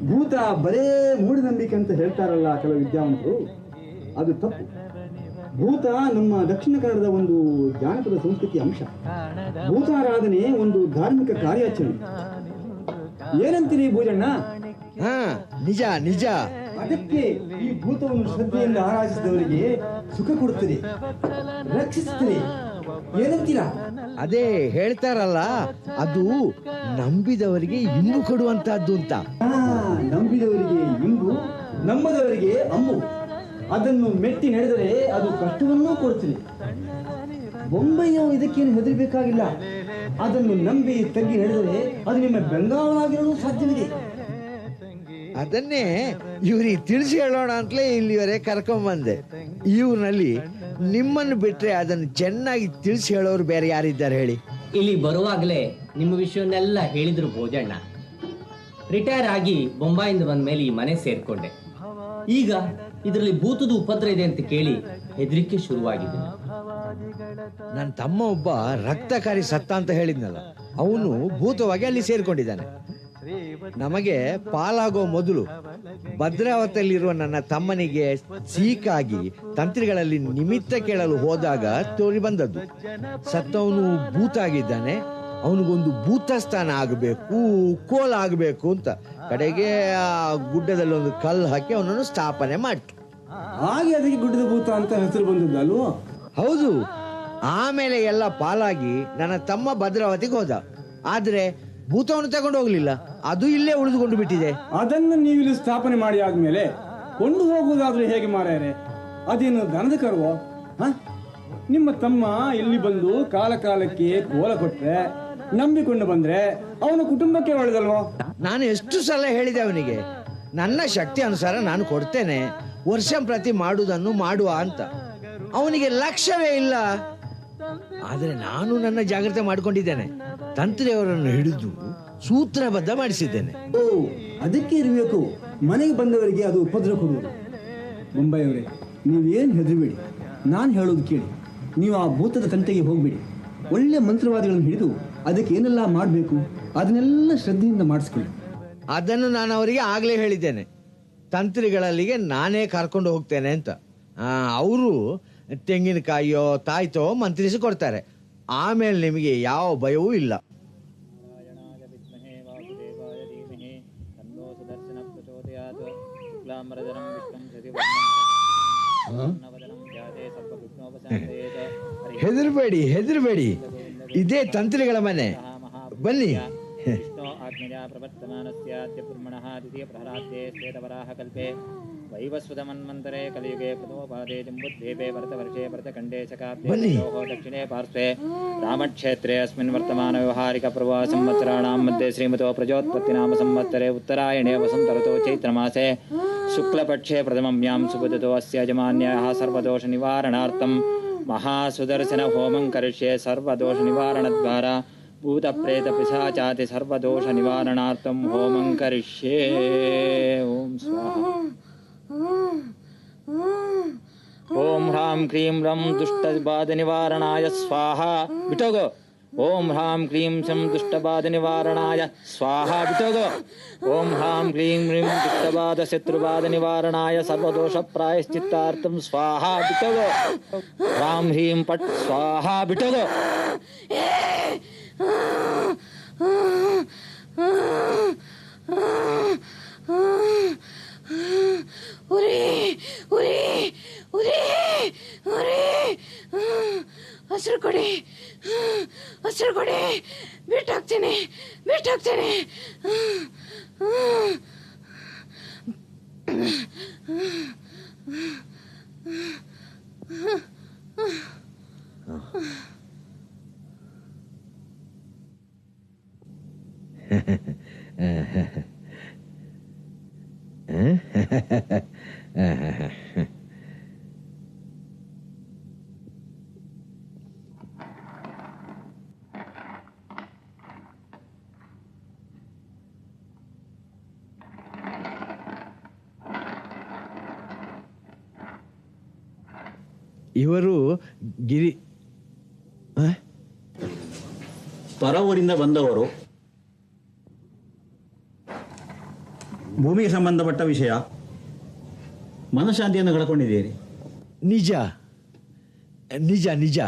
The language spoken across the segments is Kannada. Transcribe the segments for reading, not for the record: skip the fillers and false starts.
ಭೂತ ಬರೇ ಮೂಢನಂಬಿಕೆ ಅಂತ ಹೇಳ್ತಾರಲ್ಲ ಕೆಲವು ವಿದ್ಯಾವಂತರು, ಅದು ತಪ್ಪು. ಭೂತ ನಮ್ಮ ದಕ್ಷಿಣ ಕನ್ನಡದ ಒಂದು ಜಾನಪದ ಸಂಸ್ಕೃತಿಯ ಅಂಶ. ಭೂತಾರಾಧನೆ ಒಂದು ಧಾರ್ಮಿಕ ಕಾರ್ಯಾಚರಣೆ. ಏನಂತೀರಿ ಭೂಜಣ್ಣ? ನಿಜ ನಿಜ. ಅದಕ್ಕೆ ಈ ಭೂತವನ್ನು ಶ್ರದ್ಧೆಯಿಂದ ಆರಾಧಿಸಿದವರಿಗೆ ಸುಖ ಕೊಡುತ್ತದೆ, ರಕ್ಷಿಸುತ್ತದೆ. ಏನಂತೀರಾ? ಅದೇ ಹೇಳ್ತಾರಲ್ಲ, ಅದು ನಂಬಿದವರಿಗೆ ಇಂಬು ಕೊಡುವಂತಹದ್ದು ಅಂತ. ನಂಬಿದವರಿಗೆ ಇಂಬು, ನಂಬದವರಿಗೆ ಅಂಬು. ಅದನ್ನು ಮೆಟ್ಟಿ ನಡೆದರೆ ಅದು ಕಷ್ಟವನ್ನೂ ಕೊಡುತ್ತದೆ. ಬೊಂಬೆಯು ಇದಕ್ಕೇನು ಹೆದರಬೇಕಾಗಿಲ್ಲ. ಅದನ್ನು ನಂಬಿ ತಗ್ಗಿ ನಡೆದರೆ ಅದು ನಿಮ್ಮ ಬೆಂಗಾವಲಾಗಿರಲು ಸಾಧ್ಯವಿದೆ. ಅದನ್ನೇ ಇವ್ರಿಗೆ ತಿಳಿಸಿ ಹೇಳೋಣ ಅಂತಲೇ ಇಲ್ಲಿವರೆಗೆ ಕರ್ಕೊಂಬಂದೆ. ಇವ್ರಲ್ಲಿ ನಿಮ್ಮನ್ನು ಬಿಟ್ರೆ ಅದನ್ನು ಚೆನ್ನಾಗಿ ತಿಳಿಸಿ ಹೇಳೋರು ಬೇರೆ ಯಾರಿದ್ದಾರೆ ಹೇಳಿ? ಇಲ್ಲಿ ಬರುವಾಗಲೇ ನಿಮ್ಮ ವಿಷಯವನ್ನೆಲ್ಲ ಹೇಳಿದ್ರು ಭೋಜಣ್ಣ. ರಿಟೈರ್ ಆಗಿ ಬೊಂಬಾಯಿಂದ ಬಂದ ಮೇಲೆ ಈ ಮನೆ ಸೇರ್ಕೊಂಡೆ. ಈಗ ಇದರಲ್ಲಿ ಭೂತದ ಉಪದ್ರ ಇದೆ ಅಂತ ಕೇಳಿ ಹೆದರಿಕೆ ಶುರುವಾಗಿದೆ. ನನ್ನ ತಮ್ಮ ಒಬ್ಬ ರಕ್ತಕಾರಿ ಸತ್ತ ಅಂತ ಹೇಳಿದ್ನಲ್ಲ, ಅವನು ಭೂತವಾಗಿ ಅಲ್ಲಿ ಸೇರ್ಕೊಂಡಿದ್ದಾನೆ. ನಮಗೆ ಪಾಲಾಗೋ ಮೊದಲು ಭದ್ರಾವತಿಯಲ್ಲಿರುವ ನನ್ನ ತಮ್ಮನಿಗೆ ಸೀಕಾಗಿ ತಂತ್ರಿಗಳಲ್ಲಿ ನಿಮಿತ್ತ ಕೇಳಲು ಹೋದಾಗ ತೋರಿ ಬಂದದ್ದು. ಸತ್ತವನು ಭೂತ ಆಗಿದ್ದಾನೆ, ಅವನಿಗೊಂದು ಭೂತ ಸ್ಥಾನ ಆಗಬೇಕು, ಕೋಲ ಆಗಬೇಕು ಅಂತ ಕಡೆಗೆ ಆ ಗುಡ್ಡದಲ್ಲಿ ಒಂದು ಕಲ್ಲು ಹಾಕಿ ಅವನನ್ನು ಸ್ಥಾಪನೆ ಮಾಡ್ತು. ಹಾಗೆ ಅದಕ್ಕೆ ಗುಡ್ಡದ ಭೂತ ಅಂತ ಹೆಸರು ಬಂದದ್ದಲ್ವ? ಹೌದು. ಆಮೇಲೆ ಎಲ್ಲ ಪಾಲಾಗಿ ನನ್ನ ತಮ್ಮ ಭದ್ರಾವತಿಗೆ ಹೋದ. ಆದ್ರೆ ಭೂತವನ್ನು ತಗೊಂಡು ಹೋಗ್ಲಿಲ್ಲ, ಅದು ಇಲ್ಲೇ ಉಳಿದುಕೊಂಡು ಬಿಟ್ಟಿದೆ. ಅದನ್ನು ನೀವು ಇಲ್ಲಿ ಸ್ಥಾಪನೆ ಮಾಡಿ ಆದ್ಮೇಲೆ ಕೊಂಡು ಹೋಗುವುದಾದ್ರೂ ಹೇಗೆ ಮಾರಾಯರೆ? ಅದೇನು ದನದ ಕರುವೋ? ನಿಮ್ಮ ತಮ್ಮ ಇಲ್ಲಿ ಬಂದು ಕಾಲ ಕಾಲಕ್ಕೆ ಕೋಲ ಕೊಟ್ರೆ, ನಂಬಿಕೊಂಡು ಬಂದ್ರೆ ಅವನ ಕುಟುಂಬಕ್ಕೆ ಒಳ್ಳೆದಲ್ವೋ? ನಾನು ಎಷ್ಟು ಸಲ ಹೇಳಿದೆ ಅವನಿಗೆ, ನನ್ನ ಶಕ್ತಿ ಅನುಸಾರ ನಾನು ಕೊಡ್ತೇನೆ, ವರ್ಷ ಪ್ರತಿ ಮಾಡುವುದನ್ನು ಮಾಡುವ ಅಂತ. ಅವನಿಗೆ ಲಕ್ಷ್ಯವೇ ಇಲ್ಲ. ಆದರೆ ನಾನು ನನ್ನ ಜಾಗ್ರತೆ ಮಾಡಿಕೊಂಡಿದ್ದೇನೆ. ತಂತ್ರಿಯವರನ್ನು ಹಿಡಿದು ಸೂತ್ರಬದ್ಧ ಮಾಡಿಸಿದ್ದೇನೆ. ಓ, ಅದಕ್ಕೆ ಇರಬೇಕು ಮನೆಗೆ ಬಂದವರಿಗೆ ಅದು ಉಪದ್ರ ಕೊಡುವುದು. ಮುಂಬೈಯವರೇ, ನೀವೇನು ಹೆದರಬೇಡಿ, ನಾನು ಹೇಳೋದು ಕೇಳಿ. ನೀವು ಆ ಭೂತದ ತಂಟೆಗೆ ಹೋಗ್ಬೇಡಿ. ಒಳ್ಳೆ ಮಂತ್ರವಾದಿಗಳನ್ನು ಹಿಡಿದು ಅದಕ್ಕೆ ಏನೆಲ್ಲ ಮಾಡಬೇಕು ಅದನ್ನೆಲ್ಲ ಶ್ರದ್ಧೆಯಿಂದ ಮಾಡಿಸ್ಕೊಳ್ಳಿ. ಅದನ್ನು ನಾನು ಅವರಿಗೆ ಆಗಲೇ ಹೇಳಿದ್ದೇನೆ. ತಂತ್ರಿಗಳಲ್ಲಿಗೆ ನಾನೇ ಕರ್ಕೊಂಡು ಹೋಗ್ತೇನೆ ಅಂತ. ಅವರು ತೆಂಗಿನಕಾಯಿಯೋ ತಾಯ್ತೋ ಮಂತ್ರಿಸಿ ಕೊಡ್ತಾರೆ. ಆಮೇಲೆ ನಿಮಗೆ ಯಾವ ಭಯವೂ ಇಲ್ಲ. ಹೆದರ್ಬೇಡಿ ಹೆದರ್ಬೇಡಿ, ಇದೇ ತಂತ್ರಿಗಳ ಮನೆ, ಬನ್ನಿ. ವೈವಸ್ವತಮನ್ವಂತರೆ ಕಲಿಯುಗೆ ಪ್ರಥಮೋಪಾದೇ ಜಂಬುದ್ವೀಪೆ ಭರತವರ್ಷೇ ಭರತಖಂಡೇ ಶಕಾಬ್ದೇ ದಕ್ಷಿಣೇ ಪಾರ್ಶ್ವೇ ರಾಮಕ್ಷೇತ್ರೇ ಅಸ್ಮಿನ್ ವರ್ತಮಾನ ವ್ಯವಹಾರಿಕ ಪರ್ವ ಸಂವತ್ಸರಾಣಾಂ ಮಧ್ಯೆ ಶ್ರೀಮತೋ ಪ್ರಜೋತ್ಪತ್ತಿ ನಾಮ ಸಂವತ್ಸರೆ ಉತ್ತರಾಯಣೇ ವಸಂತ ಋತೋ ಚೈತ್ರಮಾಸೆ ಶುಕ್ಲಪಕ್ಷೇ ಪ್ರಥಮಮ್ಯಾಂ ಸುಬುಧತೋ ಅಸ್ಯ ಯಜಮಾನ್ಯಾಃ ಸರ್ವದೋಷ ನಿವಾರಣಾರ್ಥಂ ಮಹಾಸುದರ್ಶನ ಹೋಮಂ ಕರಿಷ್ಯೆ. ಸರ್ವದೋಷ ನಿವಾರಣದ್ವಾರ ಭೂತ ಪ್ರೇತ ಪಿಶಾಚಾತಿ ಸರ್ವದೋಷ ನಿವಾರಣಾರ್ಥಂ ಹೋಮಂ ಕರಿಷ್ಯೆ. ಓಂ ಸ್ವಾಹ. ಓಂ ಹ್ರಾಂ ಕ್ರೀಂ ರಂ ದುಷ್ಟಬಾಧ ನಿವಾರಣಾಯ ಸ್ವಾಹ. ಬಿಟ್ಟೋಗೋ. ಓಂ ಹ್ರಾಂ ಕ್ರೀಂ ಶಂ ದುಷ್ಟಬಾಧ ನಿವಾರಣಾಯ ಸ್ವಾಹ. ಬಿಟ್ಟೋಗೋ. ಓಂ ಹ್ರಾಂ ಕ್ರೀಂ ಹ್ರೀಂ ದುಷ್ಟಬಾಧ ಶತ್ರುಬಾಧ ನಿವಾರಣಾಯ ಸರ್ವದೋಷ ಪ್ರಾಯಶ್ಚಿತ್ತಾರ್ಥಂ ಸ್ವಾಹ. ಬಿಟ್ಟೋಗೋ. ರಾಂ ಹ್ರೀಂ ಪಟ್ ಸ್ವಾಹ. ಬಿಟ್ಟೋಗೋ. ಹಸಿರು ಕೊಡಿ, ಹಸಿರು ಕೊಡಿ, ಬಿಟ್ಟಾಕ್ತೇನೆ, ಬಿಟ್ಟಾಕ್ತೇನೆ. ಇವರು ಗಿರಿ ಪರ ಊರಿಂದ ಬಂದವರು. ಭೂಮಿಗೆ ಸಂಬಂಧಪಟ್ಟ ವಿಷಯ. ಮನಃಶಾಂತಿಯನ್ನು ಕಳ್ಕೊಂಡಿದ್ದೀರಿ. ನಿಜ ನಿಜ ನಿಜ.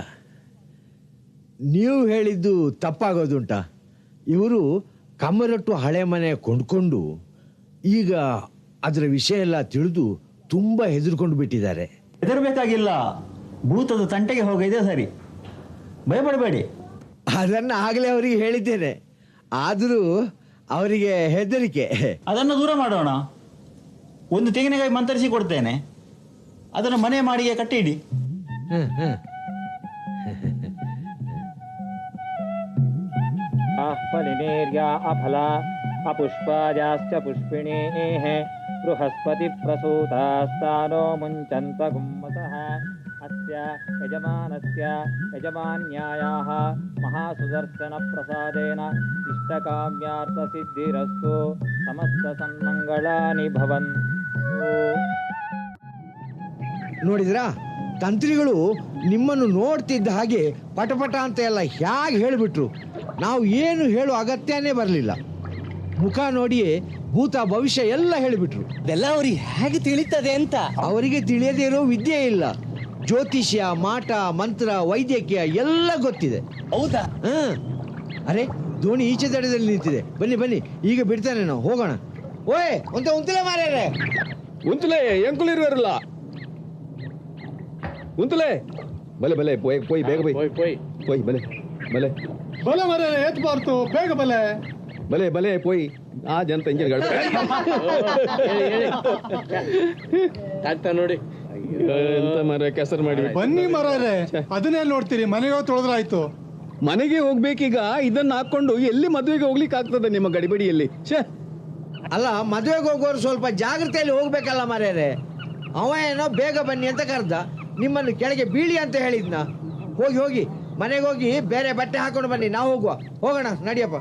ನೀವು ಹೇಳಿದ್ದು ತಪ್ಪಾಗೋದುಂಟ. ಇವರು ಕಮ್ಮರಟ್ಟು ಹಳೆ ಮನೆ ಕೊಂಡ್ಕೊಂಡು ಈಗ ಅದರ ವಿಷಯ ಎಲ್ಲ ತಿಳಿದು ತುಂಬ ಹೆದರ್ಕೊಂಡು ಬಿಟ್ಟಿದ್ದಾರೆ. ಹೆದರಬೇಕಾಗಿಲ್ಲ, ಭೂತದ ತಂಟೆಗೆ ಹೋಗಿದೆ ಸರಿ, ಭಯಪಡಬೇಡಿ. ಅದನ್ನು ಆಗಲೇ ಅವರಿಗೆ ಹೇಳಿದ್ದೇನೆ, ಆದರೂ ಅವರಿಗೆ ಹೆದರಿಕೆ. ಅದನ್ನು ದೂರ ಮಾಡೋಣ. ಒಂದು ತೆಂಗಿನಕಾಯಿ ಮಂತರಿಸಿ ಕೊಡ್ತೇನೆ, ಅದನ್ನು ಮನೆ ಮಾಡಿಗೆ ಕಟ್ಟಿಡಿ. ಆಫಲಿನೇರ್ಯಾ ಅಫಲ ಅಪುಷ್ಪಾಜಾಶ್ಚ ಪುಷ್ಪಿಣೀಃ ಬೃಹಸ್ಪತಿ ಪ್ರಸೂತಾಸ್ತಾನೋ ಮುಂಚಂತ ಗುಮ್ಮತಃ ಅಸ್ಯ ಯಜಮಾನಸ್ಯ ಯಜಮಾನ್ಯಾಯಾಃ ಮಹಾಸುದರ್ಶನ ಪ್ರಸಾದೇನ ಇಷ್ಟಕಾಮ್ಯಾರ್ಥ ಸಿದ್ಧಿರಸ್ತು ಸಮಸ್ತ ಸನ್ಮಂಗಳಾನಿ ಭವಂತು. ನೋಡಿದ್ರಾ, ತಂತ್ರಿಗಳು ನಿಮ್ಮನ್ನು ನೋಡ್ತಿದ್ದ ಹಾಗೆ ಪಟಪಟ ಅಂತ ಎಲ್ಲ ಹೇಗೆ ಹೇಳಿಬಿಟ್ರು. ನಾವು ಏನು ಹೇಳೋ ಅಗತ್ಯನೇ ಬರಲಿಲ್ಲ. ಮುಖ ನೋಡಿಯೇ ಭೂತ ಭವಿಷ್ಯ ಎಲ್ಲ ಹೇಳಿಬಿಟ್ರು. ಇದೆಲ್ಲ ಅವ್ರಿಗೆ ಹೇಗೆ ತಿಳಿತದೆ ಅಂತ. ಅವರಿಗೆ ತಿಳಿಯದೇ ಇರೋ ವಿದ್ಯೆ ಇಲ್ಲ. ಜ್ಯೋತಿಷ್ಯ, ಮಾಟ, ಮಂತ್ರ, ವೈದ್ಯಕೀಯ ಎಲ್ಲ ಗೊತ್ತಿದೆ. ಹೌದಾ? ಅರೆ, ದೋಣಿ ಈಚೆ ದಡದಲ್ಲಿ ನಿಂತಿದೆ. ಬನ್ನಿ ಬನ್ನಿ, ಈಗ ಬಿಡ್ತಾನೆ, ನಾವು ಹೋಗೋಣ. ಓಯ್ ಉಂತಲೆ ಮಾರ್ಯಾರೆ, ಉಂತಲೆ ಎಂಕುಲಿರುವರಲ್ಲ ಉಂತಲೆ ಬಲೆ ಬಲೆ ಪೋಯ್ ಪೋಯ್ ಬೇಗ ಬೈ ಪೋಯ್ ಪೋಯ್ ಬಲೆ ಬಲೆ ಬಲೆ ಮರೆ ಎತ್ಬಾರ್ದು, ಬೇಗ ಬಲೆ ಬಲೆ ಬಲೆ ಪೋಯ್ ಆ ಜನತ ಇಂಜಿನ್ ನೋಡಿ ಎಂತ ಮರ ಕೆಸರು ಮಾಡಿ. ಬನ್ನಿ ಮರೇ, ಅದನ್ನೇ ನೋಡ್ತೀರಿ, ಮನೆಗೆ ಹೋಗಿ ತೊಳೆದ್ರಾಯ್ತು. ಮನೆಗೆ ಹೋಗ್ಬೇಕೀಗ. ಇದನ್ನ ಹಾಕೊಂಡು ಎಲ್ಲಿ ಮದುವೆಗೆ ಹೋಗ್ಲಿಕ್ಕೆ ಆಗ್ತದೆ ನಿಮ್ಮ ಗಡಿಬಿಡಿಯಲ್ಲಿ? ಅಲ್ಲ, ಮದುವೆಗೆ ಹೋಗೋರು ಸ್ವಲ್ಪ ಜಾಗ್ರತೆಯಲ್ಲಿ ಹೋಗ್ಬೇಕಲ್ಲ ಮಾರ್ಯಾರೆ. ಅವ ಏನೋ ಬೇಗ ಬನ್ನಿ ಅಂತ ಕರೆದ, ನಿಮ್ಮನ್ನು ಕೆಳಗೆ ಬೀಳಿ ಅಂತ ಹೇಳಿದ್ನ. ಹೋಗಿ ಹೋಗಿ ಮನೆಗೆ ಹೋಗಿ ಬೇರೆ ಬಟ್ಟೆ ಹಾಕೊಂಡು ಬನ್ನಿ, ನಾವು ಹೋಗೋಣ ನಡಿಯಪ್ಪ.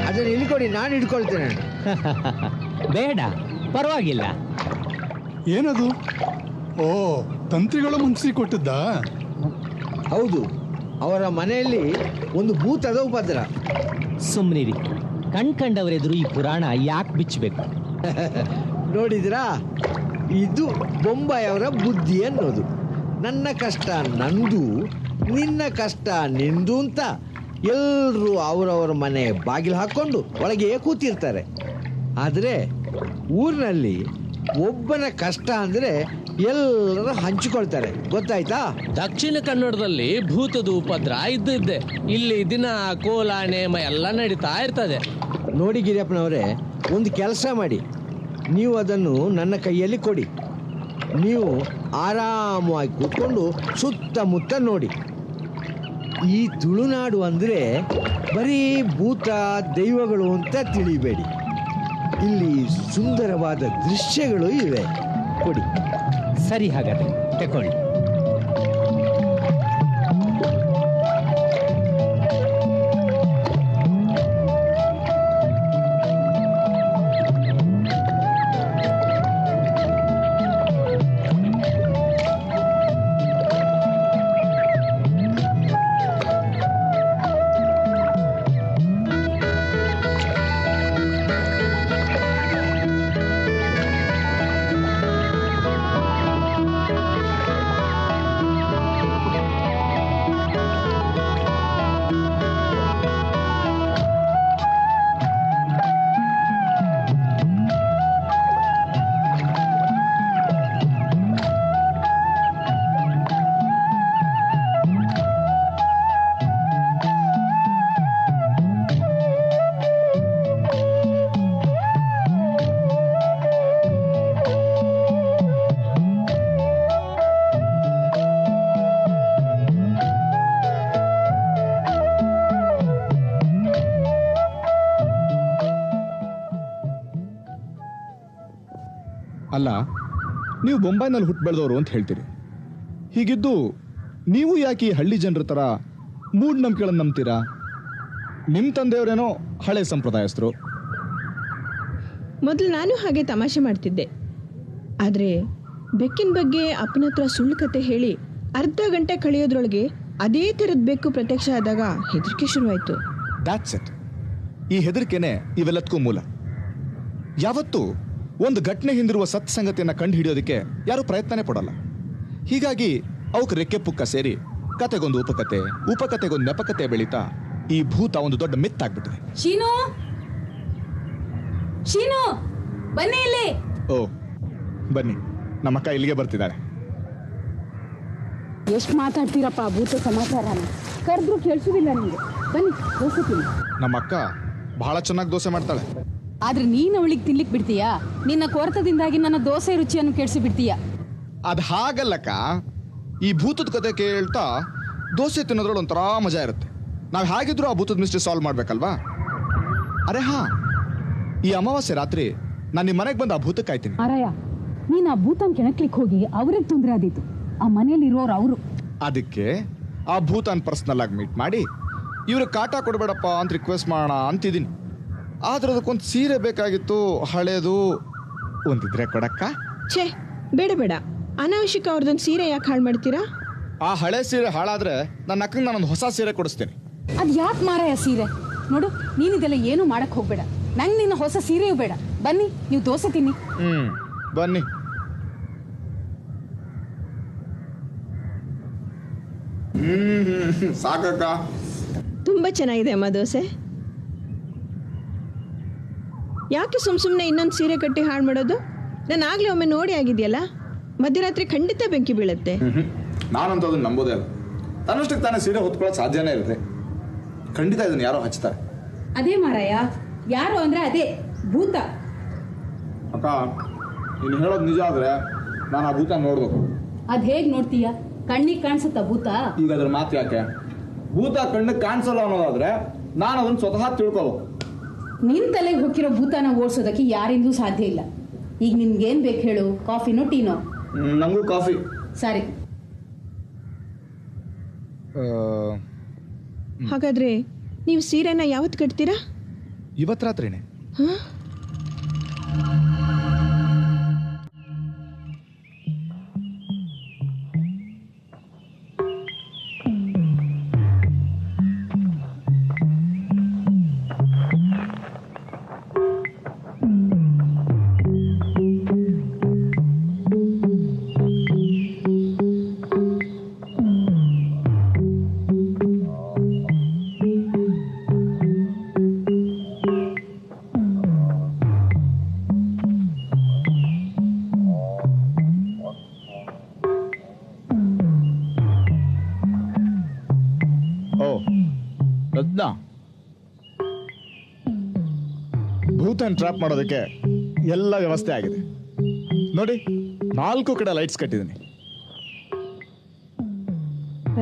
ಅದನ್ನ ಇಲ್ಲಿ ಕೊಡಿ, ನಾನು ಹಿಡ್ಕೊಳ್ತೇನೆ. ಬೇಡ, ಪರವಾಗಿಲ್ಲ. ಏನದು? ಓ, ತಂತ್ರಿಗಳು ಮುಂಚಿ ಕೊಟ್ಟಿದ್ದ? ಹೌದು, ಅವರ ಮನೆಯಲ್ಲಿ ಒಂದು ಭೂತದ ಉಪದ್ರ. ಸುಮ್ಮನಿರಿ, ಕಂಡವರೆದುರು ಈ ಪುರಾಣ ಯಾಕೆ ಬಿಚ್ಚಬೇಕು? ನೋಡಿದ್ರಾ, ಇದು ಬೊಂಬಾಯಿಯವರ ಬುದ್ಧಿ ಅನ್ನೋದು. ನನ್ನ ಕಷ್ಟ ನಂದು, ನಿನ್ನ ಕಷ್ಟ ನಿಂದು ಅಂತ ಎಲ್ಲರೂ ಅವರವರ ಮನೆ ಬಾಗಿಲು ಹಾಕ್ಕೊಂಡು ಒಳಗೆ ಕೂತಿರ್ತಾರೆ. ಆದರೆ ಊರಿನಲ್ಲಿ ಒಬ್ಬನ ಕಷ್ಟ ಅಂದರೆ ಎಲ್ಲರೂ ಹಂಚಿಕೊಳ್ತಾರೆ. ಗೊತ್ತಾಯ್ತಾ? ದಕ್ಷಿಣ ಕನ್ನಡದಲ್ಲಿ ಭೂತದ ಉಪದ್ರ ಇದ್ದಿದ್ದೆ. ಇಲ್ಲಿ ದಿನ ಕೋಲ ನೇಮ ಎಲ್ಲ ನಡೀತಾ ಇರ್ತದೆ. ನೋಡಿ ಗಿರಿಯಪ್ಪನವರೇ, ಒಂದು ಕೆಲಸ ಮಾಡಿ, ನೀವು ಅದನ್ನು ನನ್ನ ಕೈಯಲ್ಲಿ ಕೊಡಿ. ನೀವು ಆರಾಮವಾಗಿ ಕೂತ್ಕೊಂಡು ಸುತ್ತಮುತ್ತ ನೋಡಿ. ಈ ತುಳುನಾಡು ಅಂದರೆ ಬರೀ ಭೂತ ದೈವಗಳು ಅಂತ ತಿಳಿಬೇಡಿ. ಇಲ್ಲಿ ಸುಂದರವಾದ ದೃಶ್ಯಗಳು ಇವೆ. ಕೊಡಿ. ಸರಿ, ಹಾಗಾದ್ರೆ ತಕೊಳ್ಳಿ. ಅಲ್ಲ, ನೀವು ಬೊಂಬಾಯಿನಲ್ಲಿ ಹುಟ್ಟು ಬೆಳೆದವರು ಅಂತ ಹೇಳ್ತೀರಿ. ಹೀಗಿದ್ದು ನೀವು ಯಾಕೆ ಈ ಹಳ್ಳಿ ಜನರ ಥರ ಮೂಢನಂಬಿಕೆಗಳನ್ನು ನಂಬ್ತೀರಾ? ನಿಮ್ಮ ತಂದೆಯವರೇನೋ ಹಳೆ ಸಂಪ್ರದಾಯಸ್ಥರು. ಮೊದಲು ನಾನು ಹಾಗೆ ತಮಾಷೆ ಮಾಡ್ತಿದ್ದೆ. ಆದರೆ ಬೆಕ್ಕಿನ ಬಗ್ಗೆ ಅಪ್ಪನ ಹತ್ರ ಸುಳ್ಳು ಕತೆ ಹೇಳಿ ಅರ್ಧ ಗಂಟೆ ಕಳೆಯೋದ್ರೊಳಗೆ ಅದೇ ಥರದ ಬೆಕ್ಕು ಪ್ರತ್ಯಕ್ಷ ಆದಾಗ ಹೆದರಿಕೆ ಶುರುವಾಯಿತು. That's it. ಈ ಹೆದರಿಕೆನೆ ಇವೆಲ್ಲದಕ್ಕೂ ಮೂಲ. ಯಾವತ್ತೂ ಒಂದು ಘಟನೆ ಹಿಂದಿರುವ ಸತ್ಸಂಗತಿಯನ್ನು ಕಂಡು ಹಿಡಿಯೋದಕ್ಕೆ ಯಾರೂ ಪ್ರಯತ್ನನೇ ಪಡೋಲ್ಲ. ಹೀಗಾಗಿ ಅವಕ್ಕೆ ರೆಕ್ಕೆ ಪುಕ್ಕ ಸೇರಿ ಕತೆಗೊಂದು ಉಪಕತೆ, ಉಪಕತೆಗೊಂದು ನೆಪಕತೆ ಬೆಳೀತಾ ಈ ಭೂತ ಒಂದು ದೊಡ್ಡ ಮಿತ್ತಾಗ್ಬಿಟ್ಟಿದೆ. ಶೀನು, ಶೀನು, ಬನ್ನಿ ಇಲ್ಲಿ. ಓ ಬನ್ನಿ, ನಮ್ಮಕ್ಕ ಇಲ್ಲಿಗೆ ಬರ್ತಿದ್ದಾಳೆ. ಎಷ್ಟು ಮಾತಾಡ್ತೀರಪ್ಪ ಭೂತ ಸಮಾಚಾರನ? ಕರೆದ್ರು ಕೇಳಿಸೋದಿಲ್ಲ ನಿಮಗೆ. ಬನ್ನಿ ದೋಸೆ ತಿನ್ನಿ. ನಮ್ಮಕ್ಕ ಬಹಳ ಚೆನ್ನಾಗಿ ದೋಸೆ ಮಾಡ್ತಾಳೆ. ಆದ್ರೆ ನೀನು ಅವಳಿಗೆ ತಿನ್ಲಿಕ್ಕೆ ಬಿಡ್ತೀಯಾ? ನಿನ್ನ ಕೊರತದಿಂದಾಗಿ ನನ್ನ ದೋಸೆ ರುಚಿಯನ್ನು ಕೆಡಿಸಿ ಬಿಡ್ತೀಯಾ? ಅದು ಹಾಗಲ್ಲಕ್ಕ. ಈ ಭೂತದ ಕತೆ ಕೇಳ್ತಾ ದೋಸೆ ತಿನ್ನೋದ್ರಲ್ಲಿ ಒಂಥರ ಮಜಾ ಇರುತ್ತೆ. ನಾವು ಹೇಗಿದ್ರು ಆ ಭೂತದ ಮಿಸ್ಟ್ರಿ ಸಾಲ್ವ್ ಮಾಡ್ಬೇಕಲ್ವಾ? ಅರೆ ಹಾ, ಈ ಅಮಾವಾಸ್ಯೆ ರಾತ್ರಿ ನಾನು ನಿಮ್ಮ ಮನೆಗೆ ಬಂದು ಆ ಭೂತಕ್ಕೆ ಕಾಯ್ತೀನಿ. ಅರಯ್ಯ, ನೀನು ಆ ಭೂತನ ಕೆಣಕ್ಲಿಕ್ಕೆ ಹೋಗಿ ಅವ್ರಿಗೆ ತೊಂದರೆ ಆದೀತು. ಆ ಮನೇಲಿ ಇರೋರು ಅವರು. ಅದಕ್ಕೆ ಆ ಭೂತನ ಪರ್ಸನಲ್ ಆಗಿ ಮೀಟ್ ಮಾಡಿ ಇವ್ರಿಗೆ ಕಾಟ ಕೊಡಬೇಡಪ್ಪ ಅಂತ ರಿಕ್ವೆಸ್ಟ್ ಮಾಡೋಣ ಅಂತಿದ್ದೀನಿ. ಆದ್ರೆ ಅದಕ್ಕೊಂದು ಸೀರೆ ಬೇಕಾಗಿತ್ತು, ಹಳೇದು. ಒಂದಿದ್ರೆ ಕೊಡಕ್ಕ? ಛೇ, ಬೇಡ ಬೇಡ, ಅನಾವಶ್ಯಕ ಅವ್ರದೊಂದು ಸೀರೆ ಯಾಕೆ ಹಾಳು ಮಾಡ್ತೀರಾ? ಆ ಹಳೆ ಸೀರೆ ಹಾಳಾದ್ರೆ ನನ್ನ ಅಕ್ಕಂಗೆ ನಾನೊಂದು ಹೊಸ ಸೀರೆ ಕೊಡಿಸ್ತೀನಿ. ಅದು ಯಾಕೆ ಮಾರಾಯ ಸೀರೆ? ನೋಡು, ನೀನಿದೆಲ್ಲ ಏನು ಮಾಡಕ್ ಹೋಗ್ಬೇಡ. ನಂಗೆ ನಿನ್ನ ಹೊಸ ಸೀರೆಯೂ ಬೇಡ. ಬನ್ನಿ, ನೀವು ದೋಸೆ ತಿನ್ನಿ. ಬನ್ನಿ. ಸಾಕಕ್ಕ. ತುಂಬಾ ಚೆನ್ನಾಗಿದೆ ಅಮ್ಮ ದೋಸೆ. ಯಾಕೆ ಸುಮ್ಮನೆ ಇನ್ನೊಂದು ಸೀರೆ ಕಟ್ಟಿ ಹಾಳು ಮಾಡೋದು? ನಾನು ಆಗ್ಲೇ ಒಮ್ಮೆ ನೋಡಿ ಆಗಿದೆಯಲ್ಲ. ಮಧ್ಯರಾತ್ರಿ ಖಂಡಿತ ಬೆಂಕಿ ಬೀಳುತ್ತೆ. ನಾನಂತೂ ಅದನ್ನ ನಂಬೋದೇ ಅಲ್ಲ. ತನ್ನಷ್ಟಕ್ಕೆ ತಾನೇ ಸೀರೆ ಹೊತ್ಕೊಳ್ಳೋಕೆ ಸಾಧ್ಯನೇ ಇರುತ್ತೆ. ಖಂಡಿತ ಇದನ್ನು ಯಾರೋ ಹಚ್ತಾರೆ. ಅದೇ ಮಾರಾಯ, ಯಾರು ಅಂದ್ರೆ ಅದೇ ಭೂತ. ಅಕ್ಕ, ನೀನು ಹೇಳೋದು ನಿಜ ಆದ್ರೆ ನಾನು ಆ ಭೂತ ನೋಡ್ಬೇಕು. ಅದ್ ಹೇಗ್ ನೋಡ್ತೀಯ? ಕಣ್ಣಿಗೆ ಕಾಣಿಸುತ್ತಾ ಭೂತ? ಈಗ ಅದ್ರ ಮಾತು ಯಾಕೆ? ಭೂತ ಕಣ್ಣಿಗೆ ಕಾಣಿಸಲ್ಲ ಅನ್ನೋದಾದ್ರೆ ನಾನು ಅದನ್ನ ಸ್ವತಃ ತಿಳ್ಕೋಬೇಕು. ನಿನ್ ತಲೆಗೆ ಹೊಕ್ಕಿರೋ ಭೂತನ ಓಡಿಸೋದಕ್ಕೆ ಯಾರಿಂದೂ ಸಾಧ್ಯ ಇಲ್ಲ. ಈಗ ನಿನ್ಗೇನ್ ಬೇಕು ಹೇಳು? ಕಾಫಿನೋ ಟೀನೋ? ನಂಗೂ ಕಾಫಿ. ಸರಿ. ಹಾಗಾದ್ರೆ ನೀವು ಸೀರೆನ ಯಾವತ್ತು ಕಟ್ತೀರಾ? ಇವತ್ತು ರಾತ್ರಿನೇ. ಭೂತನ್ ಟ್ರಾಪ್ ಮಾಡೋದಕ್ಕೆ ಎಲ್ಲ ವ್ಯವಸ್ಥೆ ಆಗಿದೆ ನೋಡಿ. 4 ಕಡೆ ಲೈಟ್ಸ್ ಕಟ್ಟಿದ್ದೀನಿ.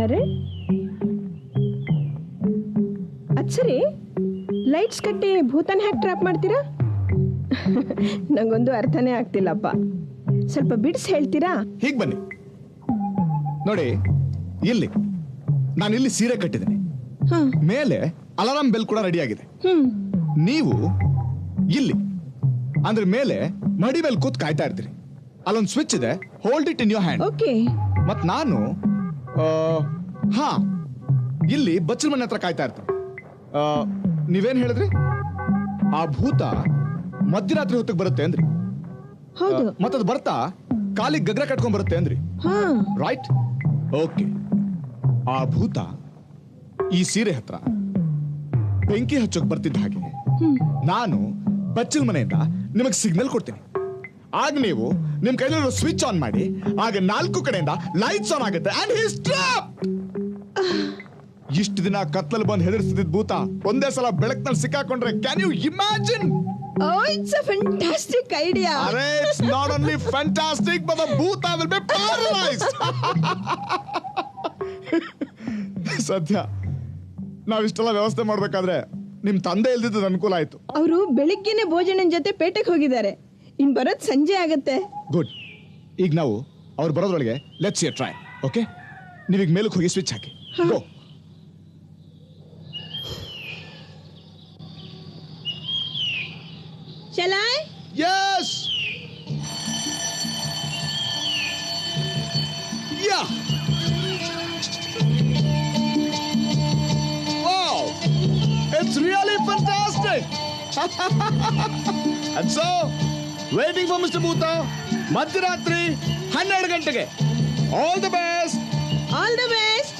ಅರೆ ಅದ್ ಸರಿ, ಲೈಟ್ಸ್ ಕಟ್ಟಿ ಭೂತನ್ ಹ್ಯಾಕ್ ಟ್ರಾಪ್ ಮಾಡ್ತೀರಾ? ನಂಗೊಂದು ಅರ್ಥನೇ ಆಗ್ತಿಲ್ಲಪ್ಪ. ಸ್ವಲ್ಪ ಬಿಡ್ಸ್ ಹೇಳ್ತೀರಾ? ಹೀಗೆ ಬನ್ನಿ ನೋಡಿ. ಇಲ್ಲಿ ನಾನು ಇಲ್ಲಿ ಸೀರೆ ಕಟ್ಟಿದ್ದೀನಿ. ಮೇಲೆ ಅಲಾರಾಮ್ ಬೆಲ್ ಕೂಡ ರೆಡಿ ಆಗಿದೆ. ನೀವು ಇಲ್ಲಿ ಅಂದ್ರೆ ಮೇಲೆ ಮಡಿ ಮೇಲೆ ಕೂತ್ ಕಾಯ್ತಾ ಇರ್ತೀರಿ. ಅಲ್ಲೊಂದು ಸ್ವಿಚ್ ಇದೆ, hold it in your hand. Okay. ಮತ್ ನಾನು ಇಲ್ಲಿ ಬಚ್ಚಲ ಮನೆ ಹತ್ರ ಕಾಯ್ತಾ ಇರ್ತೀನಿ. ನೀವೇನ್ ಹೇಳಿದ್ರಿ? ಆ ಭೂತ ಮಧ್ಯರಾತ್ರಿ ಹೊತ್ತಿಗೆ ಬರುತ್ತೆ ಅಂದ್ರಿ. ಮತ್ತದು ಬರ್ತಾ ಕಾಲಿಗೆ ಗಗ್ರ ಕಟ್ಕೊಂಡ್ ಬರುತ್ತೆ ಅಂದ್ರಿ. ರೈಟ್? ಓಕೆ. ಆ ಭೂತ ಈ ಸೀರೆ ಹತ್ರ ಬೆಂಕಿ ಹಚ್ಚೋಕ್ ಬರ್ತಿದ್ದ ಹಾಗೆ ನಾನು ಬಚ್ಚಲ ಮನೆಯಿಂದ ನಿಮಗೆ ಸಿಗ್ನಲ್ ಕೊಡ್ತೀನಿ. ಆಗ ನೀವು ನಿಮ್ ಕೈಲಿರೋ ಸ್ವಿಚ್ ಆನ್ ಮಾಡಿ, ಆಗ 4 ಕಡೆಯಿಂದ ಲೈಟ್ಸ್ ಆನ್ ಆಗುತ್ತೆ. And he stopped. ಇಷ್ಟು ದಿನ ಕತ್ಲಲ್ಲಿ ಬಂದು ಹೆದರ್ಸ್ತಿದ್ದ ಭೂತ ಒಂದೇ ಸಲ ಬೆಳಕಿನಲ್ಲಿ ಸಿಕ್ಕಾಕೊಂಡ್ರೆ can you imagine? Oh, it's a fantastic idea. Arey, it's not only fantastic, but the bhoota will be paralyzed. ಸದ್ಯ ನಾವಿಷ್ಟೆಲ್ಲ ವ್ಯವಸ್ಥೆ ಮಾಡ್ಬೇಕಾದ್ರೆ ನಿಮ್ ತಂದೆ ಇಲ್ದಿದ್ದು ಅನುಕೂಲ ಆಯ್ತು. ಅವರು ಬೆಳಿಗ್ಗೆನೆ ಭೋಜನನ್ ಜೊತೆ ಪೇಟೆಗೆ ಹೋಗಿದ್ದಾರೆ. ಇನ್ ಬರೋದ್ ಸಂಜೆ ಆಗತ್ತೆ. ಗುಡ್. ಈಗ ನಾವು ಅವ್ರು ಬರೋದ್ರೊಳಗೆ ಲೆಟ್ಸ್ ಎ ಟ್ರೈ. ಓಕೆ, ನೀವೀಗ ಮೇಲಕ್ಕೆ ಹೋಗಿ ಸ್ವಿಚ್ ಹಾಕಿ. ಗೋ. ಚಲಾಯ್. Yes. Yeah. Wow, it's really fantastic. And so, waiting for Mr. Bhuta, ಮಧ್ಯರಾತ್ರಿ 12 ಗಂಟೆಗೆ. All the best. All the best.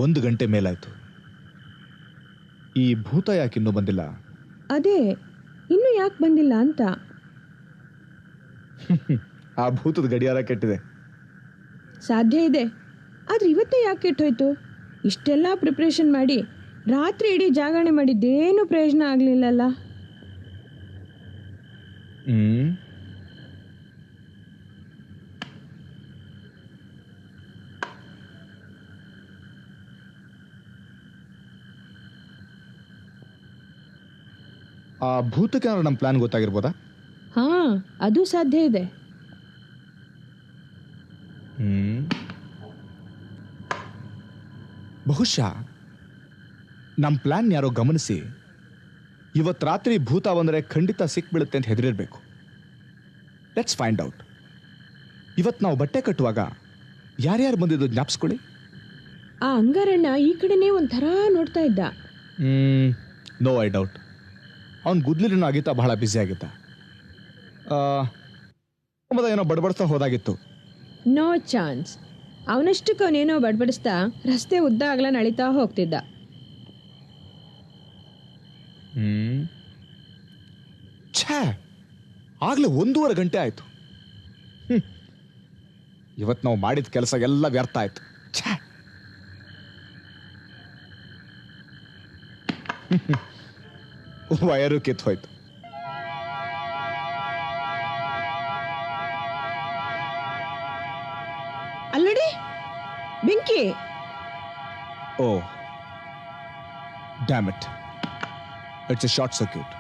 ಒಂದು ಗಂಟೆ ಮೇಲಾಯ್ತು. ಈ ಭೂತ ಯಾಕೆ ಇನ್ನೂ ಬಂದಿಲ್ಲ? ಅದೇ ಇನ್ನು ಯಾಕೆ ಬಂದಿಲ್ಲ ಅಂತ. ಆ ಭೂತದ ಗಡಿಯಾರ ಕೆಟ್ಟಿದೆ. ಸಾಧ್ಯ ಇದೆ, ಆದ್ರೆ ಇವತ್ತೇ ಯಾಕೆ ಕೆಟ್ಟೋಯ್ತು? ಇಷ್ಟೆಲ್ಲ ಪ್ರಿಪ್ರೇಷನ್ ಮಾಡಿ ರಾತ್ರಿ ಇಡೀ ಜಾಗರಣೆ ಮಾಡಿದ್ದೇನು ಪ್ರಯೋಜನ ಆಗ್ಲಿಲ್ಲಲ್ಲ. ಆ ಭೂತಕ್ಕೆ ನಮ್ಮ ಪ್ಲಾನ್ ಗೊತ್ತಾಗಿರ್ಬೋದಾ? ಹಾ, ಅದು ಸಾಧ್ಯ ಇದೆ. ಬಹುಶಃ ನಮ್ಮ ಪ್ಲಾನ್ ಯಾರೋ ಗಮನಿಸಿ ಇವತ್ತು ರಾತ್ರಿ ಭೂತ ಬಂದರೆ ಖಂಡಿತ ಸಿಕ್ಬಿಡುತ್ತೆ ಅಂತ ಹೆದರಿರ್ಬೇಕು. Let's find out. ಇವತ್ತು ನಾವು ಬಟ್ಟೆ ಕಟ್ಟುವಾಗ ಯಾರ್ಯಾರು ಬಂದಿದ್ದು ಜ್ಞಾಪಿಸ್ಕೊಳ್ಳಿ. ಆ ಅಂಗಾರಣ್ಣ ಈ ಕಡೆನೇ ಒಂಥರ ನೋಡ್ತಾ ಇದ್ದ. No I doubt. ಅವನು ಗುದ್ಲಿನ ಆಗಿತ್ತ, ಬಹಳ ಬ್ಯುಸಿ ಆಗಿತ್ತ. ಏನೋ ಬಡಬಡಿಸ್ತಾ ಹೋದಾಗಿತ್ತು. No chance. ಅವನಷ್ಟಕ್ಕೆ ಅವನೇನೋ ಬಡಬಡಿಸ್ತಾ ರಸ್ತೆ ಉದ್ದ ಆಗಲ ನಳಿತಾ ಹೋಗ್ತಿದ್ದ. ಛೇ, ಆಗ್ಲೇ 1.5 ಗಂಟೆ ಆಯ್ತು. ಇವತ್ತು ನಾವು ಮಾಡಿದ ಕೆಲಸ ಎಲ್ಲ ವ್ಯರ್ಥ ಆಯ್ತು. ಛೇ, ವಯರು ಕಿತ್ತು ಹೋಯ್ತು. ಅಲ್ಲಡಿ ಬೆಂಕಿ. Oh damn it, it's a short circuit.